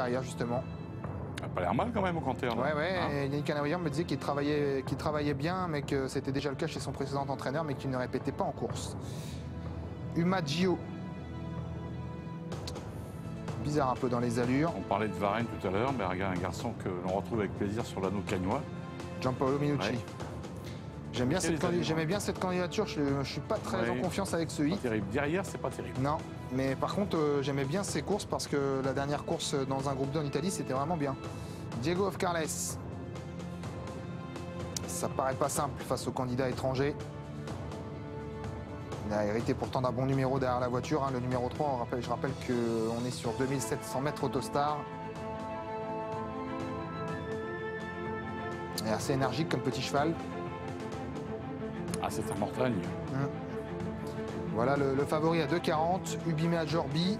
derrière justement. Ça n'a pas l'air mal quand même au canter. Ouais, ouais, Hein, et Yannick Canabrian me disait qu'il travaillait bien, mais que c'était déjà le cas chez son précédent entraîneur, mais qu'il ne répétait pas en course. Uma Gio. Bizarre un peu dans les allures. on parlait de Varenne tout à l'heure, mais regarde, un garçon que l'on retrouve avec plaisir sur l'anneau cagnois. Gianpaolo Minucci. Ouais. J'aimais bien cette candidature, je ne suis pas très en confiance avec ce Pas hit. terrible. Derrière, c'est pas terrible. Non, mais par contre, j'aimais bien ses courses parce que la dernière course dans un groupe 2 en Italie, c'était vraiment bien. Diego of Carles. Ça paraît pas simple face aux candidats étrangers. Il a hérité pourtant d'un bon numéro derrière la voiture, hein, le numéro 3. Je rappelle qu'on est sur 2700 mètres Autostar. Il est assez énergique comme petit cheval. Ah, c'est un mortagne. Voilà le favori à 2,40. Ubime Jorbi.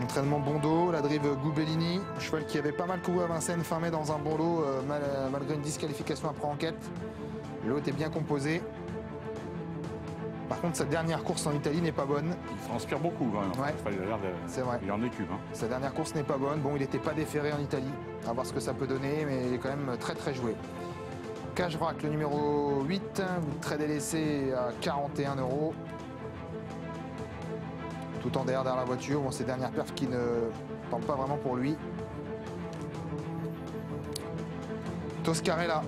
Entraînement bon dos, la drive Gubellini. Cheval qui avait pas mal couru à Vincennes fin mai dans un bon lot, malgré une disqualification après enquête. Le lot était bien composé. Par contre, sa dernière course en Italie n'est pas bonne. Il transpire beaucoup quand même. Ouais. Il a l'air de... C'est vrai. Il en écume. Hein. Sa dernière course n'est pas bonne. Bon, il n'était pas déféré en Italie. À voir ce que ça peut donner, mais il est quand même très très joué. Cashbrac, le numéro 8, très délaissé à 41 €. Tout en derrière la voiture. Bon, ces dernières perfs qui ne tentent pas vraiment pour lui. Toscarella,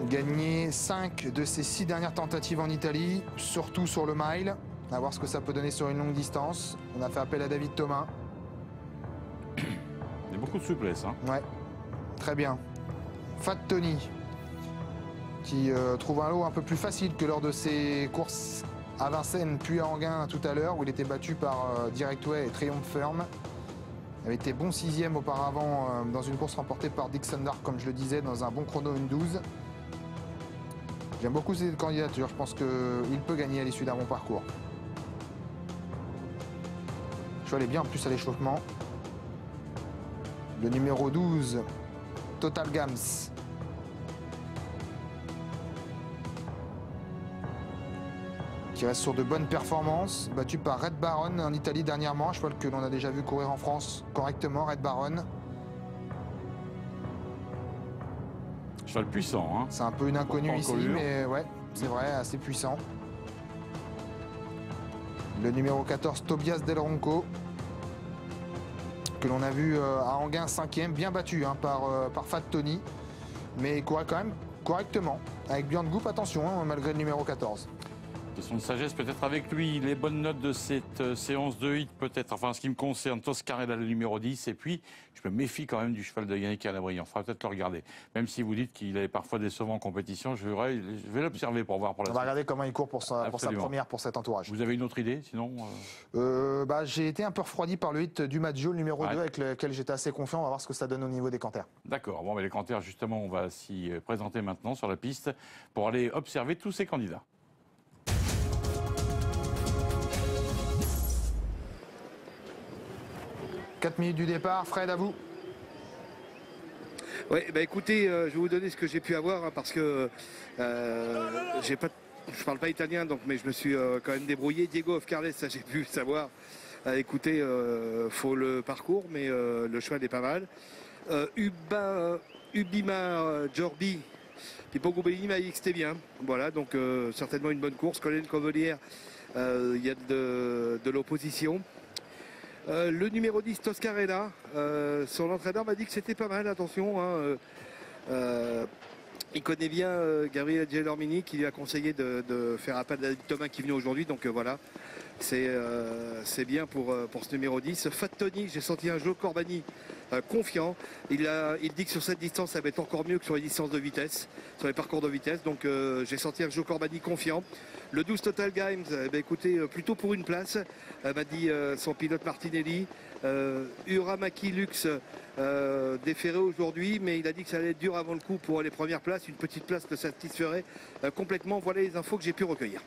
gagné 5 de ses 6 dernières tentatives en Italie, surtout sur le mile. À voir ce que ça peut donner sur une longue distance. On a fait appel à David Thomas. Il y a beaucoup de souplesse. Hein. Ouais, très bien. Fat Tony, qui trouve un lot un peu plus facile que lors de ses courses à Vincennes puis à Enghien tout à l'heure, où il était battu par Directway et Triomphe Firm. Il avait été bon 6e auparavant dans une course remportée par Dixon Dark, comme je le disais, dans un bon chrono 1,12. J'aime beaucoup cette candidature, je pense qu'il peut gagner à l'issue d'un bon parcours. Le cheval est bien en plus à l'échauffement. Le numéro 12, Total Gams. Qui reste sur de bonnes performances, battu par Red Baron en Italie dernièrement, un cheval que l'on a déjà vu courir en France correctement, Red Baron. Cheval puissant. Hein. C'est un peu une inconnue ici, mais ouais, c'est vrai, assez puissant. Le numéro 14, Tobias Del Ronco, que l'on a vu à Enghien 5e, bien battu hein, par Fat Tony, mais il courait quand même correctement. Avec Björn Goop, attention, hein, malgré le numéro 14. Question de sagesse peut-être avec lui, les bonnes notes de cette séance de hit peut-être, enfin en ce qui me concerne, Toscarella le numéro 10, et puis je me méfie quand même du cheval de Yannick Canabrian, il faudra peut-être le regarder, même si vous dites qu'il est parfois décevant en compétition, je vais l'observer pour voir pour la On suite. va regarder comment il court pour sa première, pour cet entourage. Vous avez une autre idée sinon J'ai été un peu refroidi par le hit du Maggio, le numéro 2, avec lequel j'étais assez confiant, on va voir ce que ça donne au niveau des canters. D'accord, bon mais les canters justement on va s'y présenter maintenant sur la piste pour aller observer tous ces candidats. 4 minutes du départ, Fred, à vous. Oui, bah écoutez, je vais vous donner ce que j'ai pu avoir hein, parce que je parle pas italien, donc mais je me suis quand même débrouillé. Diego of Carles, ça j'ai pu le savoir. Écoutez, faut le parcours, mais le cheval est pas mal. Ubima Jorbi, Pippo Gubellini m'a dit que c'était bien. Voilà, donc certainement une bonne course. Colin Cavalier, il y a de l'opposition. Le numéro 10, Toscarella, son entraîneur m'a dit que c'était pas mal, attention. Hein, il connaît bien Gabriel Gelormini qui lui a conseillé de faire appel à David Thomas qui est venu aujourd'hui. Donc voilà, c'est bien pour ce numéro 10. Fat Tony, j'ai senti un Joe Corbani confiant. Il dit que sur cette distance, ça va être encore mieux que sur les distances de vitesse, sur les parcours de vitesse. Donc j'ai senti un Joe Corbani confiant. Le 12 Total Games, écoutez, plutôt pour une place, m'a dit son pilote Martinelli. Uramaki Lux déféré aujourd'hui, mais il a dit que ça allait être dur avant le coup pour les premières places. Une petite place le satisferait complètement. Voilà les infos que j'ai pu recueillir.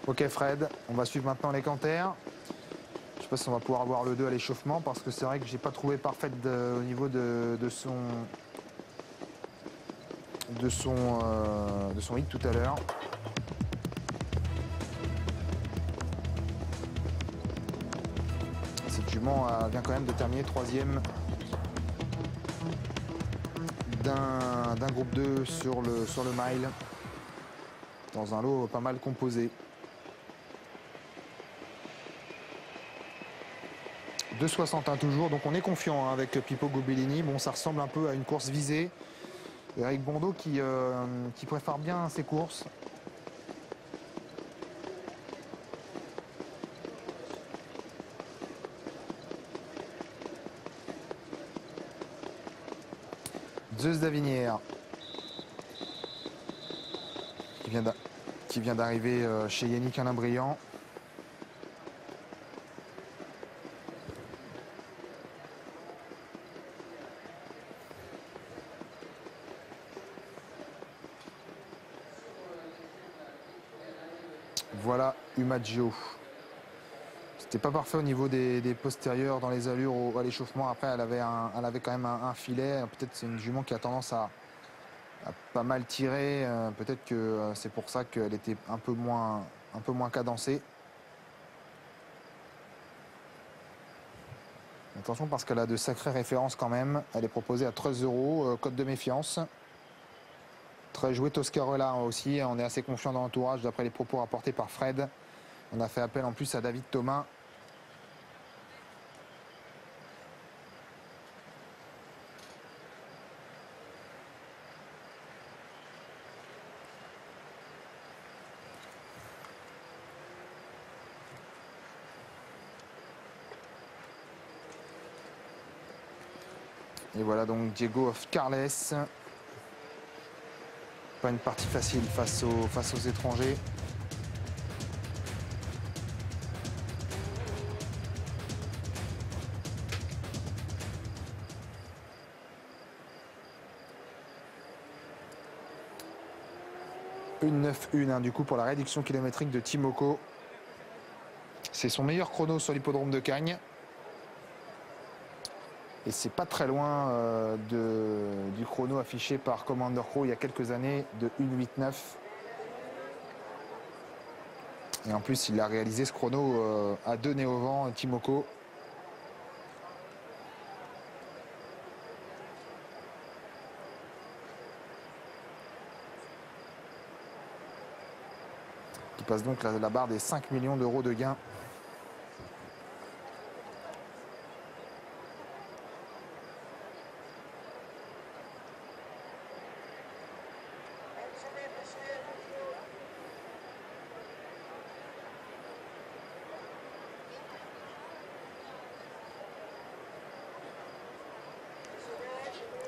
Ok Fred, on va suivre maintenant les canters. Je ne sais pas si on va pouvoir avoir le 2 à l'échauffement parce que c'est vrai que j'ai pas trouvé parfaite au niveau de son hit tout à l'heure. jument vient quand même de terminer 3e d'un groupe 2 sur le mile, dans un lot pas mal composé. 2,61 toujours, donc on est confiant avec Pipo Gobellini. Bon, ça ressemble un peu à une course visée. Eric Bondo qui prépare bien ses courses. Zeus d'Avinière qui vient d'arriver chez Yannick Alain-Briand. Voilà Umaggio. C'était pas parfait au niveau des postérieurs dans les allures à l'échauffement. Après, elle avait quand même un filet. Peut-être c'est une jument qui a tendance à pas mal tirer. Peut-être que c'est pour ça qu'elle était un peu moins cadencée. Attention parce qu'elle a de sacrées références quand même. Elle est proposée à 13 €, code de méfiance. Très joué Toscarella aussi. On est assez confiant dans l'entourage d'après les propos rapportés par Fred. On a fait appel en plus à David Thomas. Et voilà donc Diego of Carles. Pas une partie facile face aux étrangers. Une 9-1 du coup pour la réduction kilométrique de Timoko. C'est son meilleur chrono sur l'hippodrome de Cagnes. Et c'est pas très loin du chrono affiché par Commander Crow il y a quelques années de 1,89. Et en plus, il a réalisé ce chrono à 2 nez au vent, Timoko. Qui passe donc la barre des 5 millions d'euros de gains.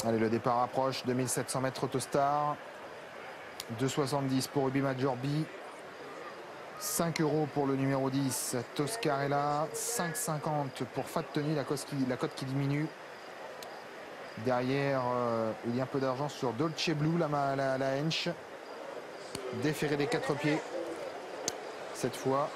Allez, le départ approche, 2700 mètres Autostar, 2,70 pour Ruby Majorby, 5 € pour le numéro 10 Toscarella, 5,50 pour Fat Tony, la cote qui diminue. Derrière, il y a un peu d'argent sur Dolce Blue, la hench, déféré des 4 pieds cette fois.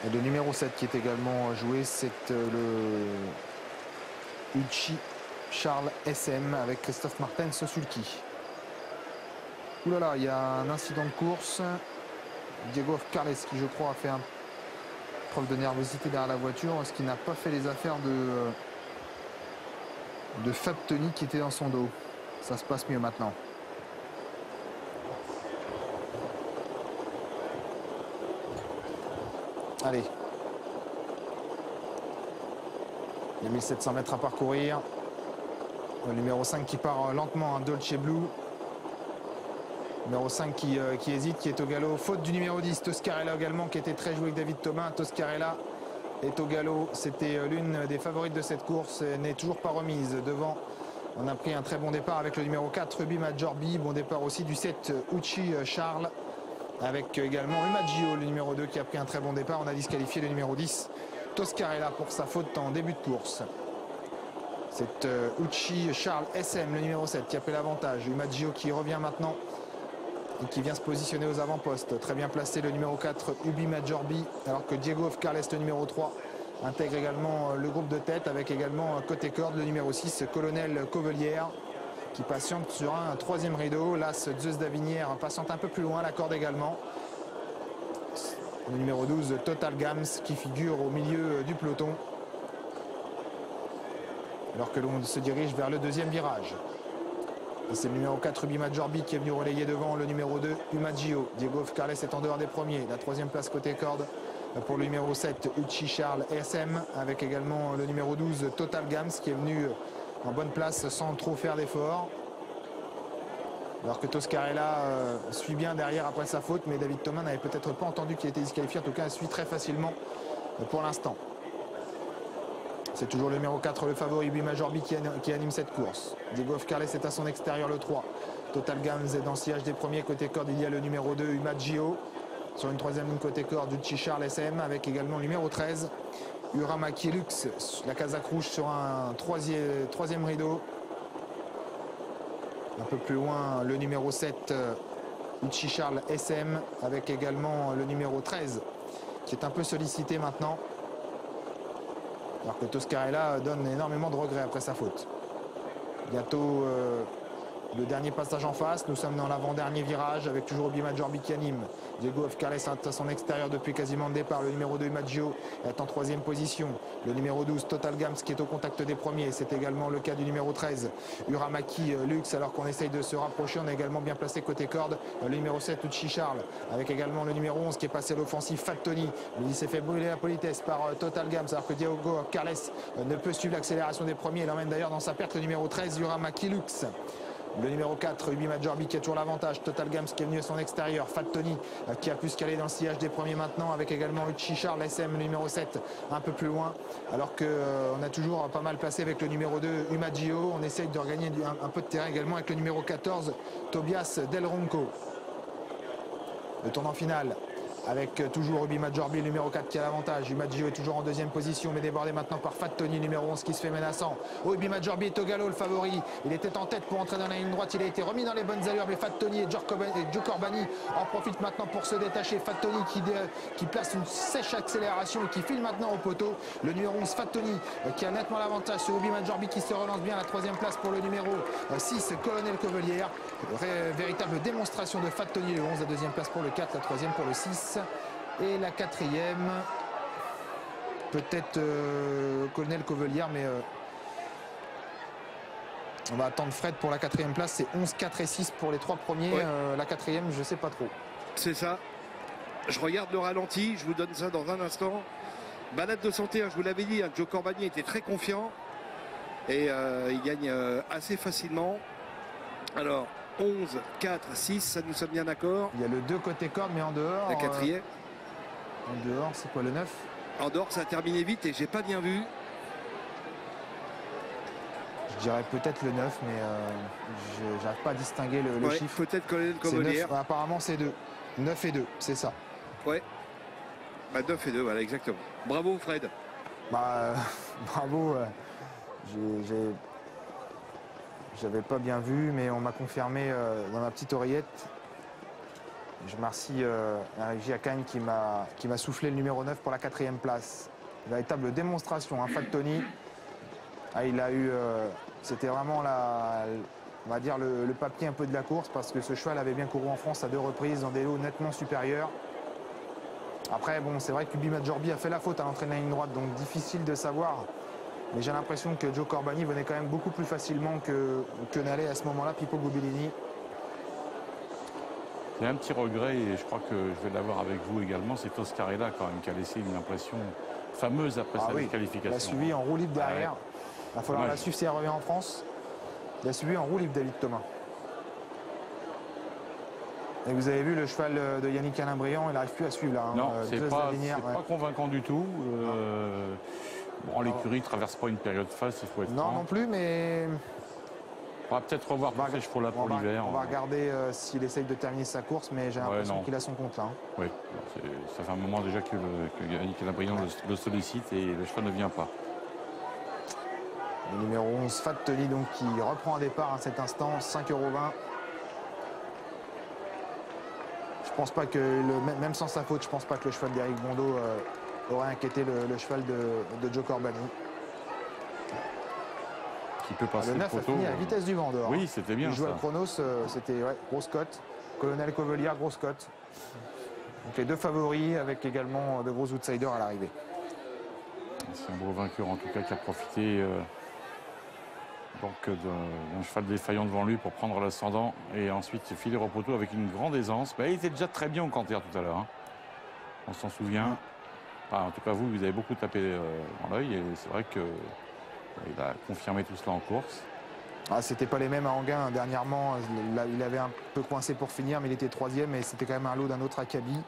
Et le numéro 7 qui est également joué, c'est le Uchi Charles SM avec Christophe Martin Sosulki. Ouh là là, il y a un incident de course. Diego Carles qui je crois a fait preuve de nervosité derrière la voiture, ce qui n'a pas fait les affaires de Fab Tony qui était dans son dos. Ça se passe mieux maintenant. Allez. Il y a 1700 mètres à parcourir. Le numéro 5 qui part lentement, Dolce Blue. Numéro 5 qui hésite, qui est au galop. Faute du numéro 10, Toscarella également, qui était très joué avec David Thomas. Toscarella est au galop. C'était l'une des favorites de cette course. N'est toujours pas remise devant. On a pris un très bon départ avec le numéro 4, Ruby Majorby. Bon départ aussi du 7, Uchi Charles. Avec également Umaggio, le numéro 2, qui a pris un très bon départ. On a disqualifié le numéro 10, Toscarella, pour sa faute en début de course. C'est Uchi Charles SM, le numéro 7, qui a pris l'avantage. Umaggio qui revient maintenant et qui vient se positionner aux avant-postes. Très bien placé le numéro 4, Ubi Majorby, alors que Diego of Carles, le numéro 3, intègre également le groupe de tête, avec également côté corde le numéro 6, Colonel Covelière. qui patiente sur un troisième rideau. L'As Zeus d'Avinière patiente un peu plus loin, la corde également. Le numéro 12, Total Gams, qui figure au milieu du peloton. Alors que l'on se dirige vers le deuxième virage. C'est le numéro 4, Ruby Majorbi, qui est venu relayer devant le numéro 2, Umagio. Diego Carles est en dehors des premiers. La troisième place côté corde pour le numéro 7, Uchi Charles SM, avec également le numéro 12, Total Gams, qui est venu en bonne place sans trop faire d'efforts. Alors que Toscarella suit bien derrière après sa faute, mais David Thomas n'avait peut-être pas entendu qu'il était disqualifié. En tout cas, il suit très facilement pour l'instant. C'est toujours le numéro 4, le favori, Ruby Majorbi, qui anime cette course. Diego Carles est à son extérieur, le 3. Total Gams est dans le sillage des premiers. Côté corde, il y a le numéro 2, Umagio. Sur une troisième ligne côté corde, Uchi Charles SM, avec également le numéro 13, Uramaki Lux, la casaque rouge sur un troisième rideau. Un peu plus loin, le numéro 7, Uchi Charles SM, avec également le numéro 13, qui est un peu sollicité maintenant. Alors que Toscarella donne énormément de regrets après sa faute. Bientôt le dernier passage en face. Nous sommes dans l'avant-dernier virage avec toujours Ruby Majorbi qui anime. Diego Carles est à son extérieur depuis quasiment le départ. Le numéro 2, Maggio, est en troisième position. Le numéro 12, Total Gams, qui est au contact des premiers. C'est également le cas du numéro 13, Uramaki Lux. Alors qu'on essaye de se rapprocher, on est également bien placé côté corde. Le numéro 7, Uchi Charles, avec également le numéro 11 qui est passé à l'offensive, Fat Tony. Il s'est fait brûler la politesse par Total Gams, alors que Diego Carles ne peut suivre l'accélération des premiers. Il emmène d'ailleurs dans sa perte le numéro 13, Uramaki Lux. Le numéro 4, Ruby Majorbi, qui a toujours l'avantage. Total Gams qui est venu à son extérieur. Fat Tony qui a pu se caler dans le sillage des premiers maintenant, avec également Uchi Charles SM, le numéro 7, un peu plus loin. Alors qu'on a toujours pas mal placé avec le numéro 2, Umagio. On essaye de regagner un peu de terrain également avec le numéro 14, Tobias Del Ronco. Le tournant final, avec toujours Ruby Majorbi, le numéro 4 qui a l'avantage. Umagio est toujours en deuxième position, mais débordé maintenant par Fat Tony, numéro 11 qui se fait menaçant. Oh, Ruby Majorbi est au galop, le favori. Il était en tête pour entrer dans la ligne droite. Il a été remis dans les bonnes allures, mais Fat Tony et Joe Corbani en profitent maintenant pour se détacher. Fat Tony qui place une sèche accélération et qui file maintenant au poteau. Le numéro 11, Fat Tony, qui a nettement l'avantage sur Ruby Majorbi, qui se relance bien. La troisième place pour le numéro 6, Colonel Covelière. Véritable démonstration de Fat Tony, le 11. La deuxième place pour le 4, la troisième pour le 6. Et la quatrième, peut-être Colonel Covelière, mais on va attendre Fred pour la quatrième place. C'est 11, 4 et 6 pour les trois premiers. Ouais. La quatrième, je ne sais pas trop. C'est ça. Je regarde le ralenti, je vous donne ça dans un instant. Balade de santé, je vous l'avais dit, Joe Corbani était très confiant. Et il gagne assez facilement. Alors, 11, 4, 6, ça nous sommes bien d'accord. Il y a le 2 côté corde, mais en dehors. La quatrième. En dehors, c'est quoi le 9? En dehors, ça a terminé vite et j'ai pas bien vu. Je dirais peut-être le 9, mais je n'arrive pas à distinguer le Ouais, chiffre. peut-être Colonel C'est 9, Covelière. apparemment, c'est 2. 9 et 2, c'est ça. Ouais. Bah, 9 et 2, voilà, exactement. Bravo, Fred. Bah, bravo. J'avais pas bien vu, mais on m'a confirmé dans ma petite oreillette. Je remercie la régie Akane qui m'a soufflé le numéro 9 pour la quatrième place. Véritable démonstration, hein, Fat Tony. Ah, il a eu, c'était vraiment on va dire le papier un peu de la course, parce que ce cheval avait bien couru en France à 2 reprises dans des lots nettement supérieurs. Après, bon, c'est vrai que Ruby Majorbi a fait la faute à l'entrée de la ligne droite, donc difficile de savoir. Mais j'ai l'impression que Joe Corbani venait quand même beaucoup plus facilement que n'allait à ce moment-là Pippo Gubellini. Il y a un petit regret, et je crois que je vais l'avoir avec vous également, c'est Toscarella quand même, qui a laissé une impression fameuse après sa disqualification. Il a suivi en roue libre derrière. Ouais. Il va falloir Dommage. la suivre si elle revient en France. Il a suivi en roue libre, David Thomas. Et vous avez vu le cheval de Yannick Alain-Briand, il n'arrive plus à suivre là. Hein. Non, c'est pas ouais. convaincant du tout. Bon, l'écurie ne traverse pas une période face, il faut être Non, franc. non plus, mais On va peut-être revoir tous ces chevaux-là pour l'hiver. on va regarder s'il essaye de terminer sa course, mais j'ai l'impression qu'il a son compte là. Hein. Oui, ça fait un moment déjà que Yannick Alain-Briand le sollicite et le cheval ne vient pas. Le numéro 11, Fat Tony, donc, qui reprend un départ à cet instant, 5,20 €. Je pense pas que, même sans sa faute, je pense pas que le cheval d'Éric Bondo aurait inquiété le cheval de Joe Corbani. petit peu passé Le le 9 a poteau. fini à la vitesse du vent dehors. Oui, c'était bien Il jouait ça. à Chronos, c'était grosse cote. Colonel Covelière, grosse cote. Donc les deux favoris avec également de gros outsiders à l'arrivée. C'est un beau vainqueur en tout cas qui a profité d'un cheval défaillant devant lui pour prendre l'ascendant et ensuite filer au poteau avec une grande aisance. Il était déjà très bien au canter tout à l'heure. Hein. On s'en souvient. Enfin, en tout cas, vous avez beaucoup tapé dans l'œil et c'est vrai qu'il a confirmé tout cela en course. Ah, c'était pas les mêmes à Anguin dernièrement. Il avait un peu coincé pour finir, mais il était troisième et c'était quand même un lot d'un autre acabit.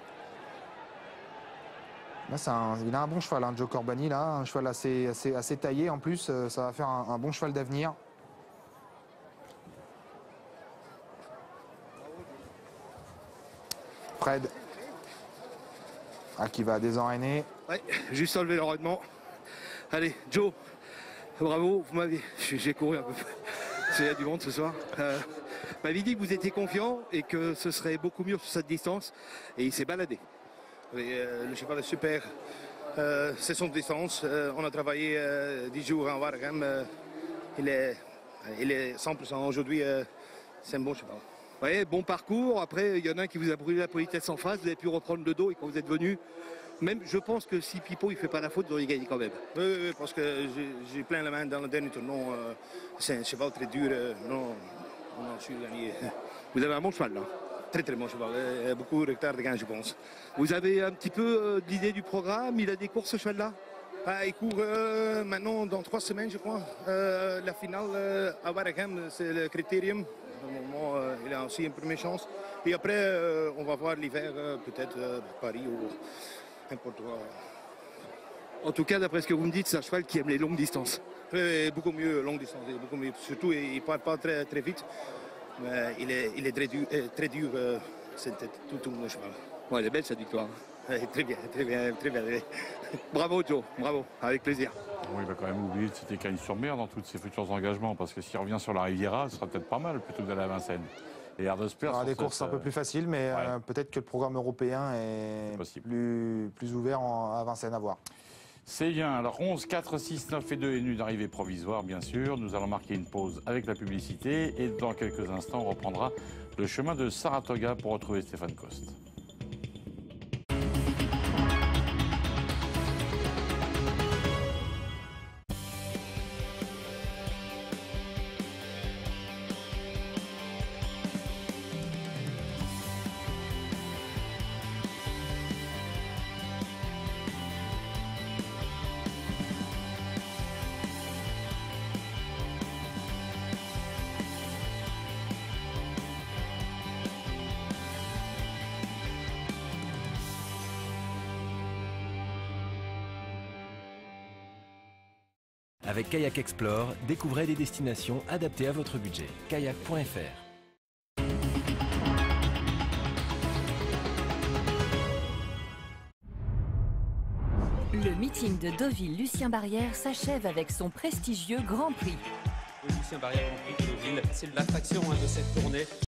Là, il a un bon cheval, hein, Joe Corbani, là, un cheval assez taillé en plus. Ça va faire un bon cheval d'avenir. Fred, qui va désenraîner. Ouais, juste enlever le rodement. Allez, Joe, bravo, vous m'avez. J'ai couru un peu. Il y a du monde ce soir. M'avait dit que vous étiez confiant et que ce serait beaucoup mieux sur cette distance. Et il s'est baladé. Le cheval est super. C'est son distance. On a travaillé 10 jours en Waregem. Il est 100% aujourd'hui. C'est un bon cheval. Ouais, bon parcours. Après, il y en a un qui vous a brûlé la politesse en face. Vous avez pu reprendre le dos et quand vous êtes venu, même je pense que si Pipo il fait pas la faute, vous auriez gagné quand même. Oui, parce que j'ai plein la main dans le dernier tournoi. C'est un cheval très dur. Non, on a su gagner. Vous avez un bon cheval là. Très bon cheval. Beaucoup de retard de gain, je pense. Vous avez un petit peu d'idée du programme. Il a des courses ce cheval là. Il court maintenant dans 3 semaines, je crois. La finale à Waregem, c'est le critérium. Au moment, il a aussi une première chance. Et après, on va voir l'hiver, peut-être Paris ou n'importe quoi. En tout cas, d'après ce que vous me dites, c'est un cheval qui aime les longues distances. Beaucoup mieux longue distance, beaucoup mieux. Surtout, il ne part pas très vite. Mais il est très dur. C'est tout mon cheval. Ouais, elle est belle cette victoire. Très bien. Bravo Joe, bravo, avec plaisir. Bon, il va quand même oublier de citer Cagnes-sur-Mer dans tous ses futurs engagements, parce que s'il revient sur la Riviera, ce sera peut-être pas mal plutôt que d'aller à Vincennes. Et Ardesper, Il y aura des courses un peu plus faciles, mais ouais. peut-être que le programme européen est plus ouvert à Vincennes à voir. C'est bien. Alors 11, 4, 6, 9 et 2 est venu d'arrivée provisoire, bien sûr. Nous allons marquer une pause avec la publicité et dans quelques instants, on reprendra le chemin de Saratoga pour retrouver Stéphane Coste. Avec Kayak Explore, découvrez des destinations adaptées à votre budget. Kayak.fr. Le meeting de Deauville-Lucien Barrière s'achève avec son prestigieux Grand Prix. Lucien Barrière Grand Prix de Deauville, c'est l'attraction de cette tournée.